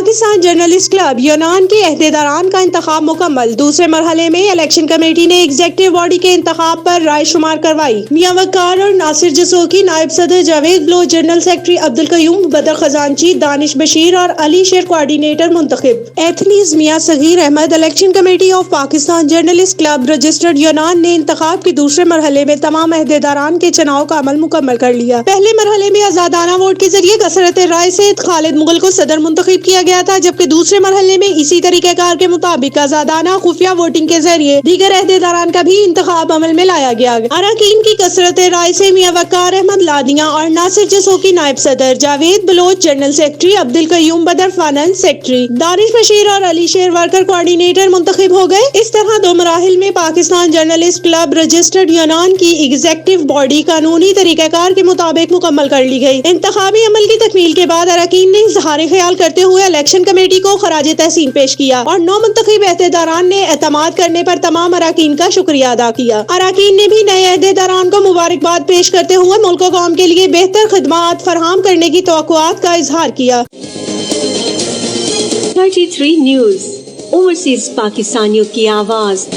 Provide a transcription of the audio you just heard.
Pakistan journalist club یونان کے عہدیداران کا انتخاب مکمل۔ دوسرے مرحلے میں الیکشن کمیٹی نے ایگزیکٹو باڈی کے انتخاب پر رائے شمار کروائی۔ میاں وقار اور ناصر جسوکی نائب صدر، جاوید بلوچ جنرل سیکرٹری، عبدالقیوم بدر خزانچی، دانش بشیر اور علی شیر کوآرڈینیٹر منتخب۔ ایتھلیز Mian Saghir Ahmed. Election committee of Pakistan journalist club registered یونان نے انتخاب کے دوسرے مرحلے میں تمام عہدیداران کے چناؤ کا عمل مکمل کر لیا۔ پہلے مرحلے میں آزادانہ ووٹ کے ذریعے کثرت رائے سے خالد مغل کو صدر منتخب کیا گیا تھا، جبکہ دوسرے مرحلے میں اسی طریقہ کار کے مطابق آزادانہ خفیہ ووٹنگ کے ذریعے دیگر عہدیداران کا بھی انتخاب عمل میں لایا گیا۔ اراکین کی کثرت رائے سے میاں وقار احمد لادیاں اور ناصر جسوکی نائب صدر، جاوید بلوچ جنرل سیکرٹری، عبدالقیوم بدر فائنانس سیکرٹری، دانش بشیر اور علی شیر ورکر کوآرڈینیٹر منتخب ہو گئے۔ اس طرح دو مراحل میں پاکستان جرنلسٹ کلب رجسٹرڈ یونان کی ایگزیکٹو باڈی قانونی طریقہ کار کے مطابق مکمل کر لی گئی۔ انتخابی عمل کی تکمیل کے بعد اراکین نے اظہار خیال کرتے ہوئے الیکشن کمیٹی کو خراج تحسین پیش کیا اور نو منتخب عہدیداران نے اعتماد کرنے پر تمام اراکین کا شکریہ ادا کیا۔ اراکین نے بھی نئے عہدیداران کو مبارکباد پیش کرتے ہوئے ملک و قوم کے لیے بہتر خدمات فراہم کرنے کی توقعات کا اظہار کیا۔ 33 نیوز، اوورسیز پاکستانیوں کی آواز۔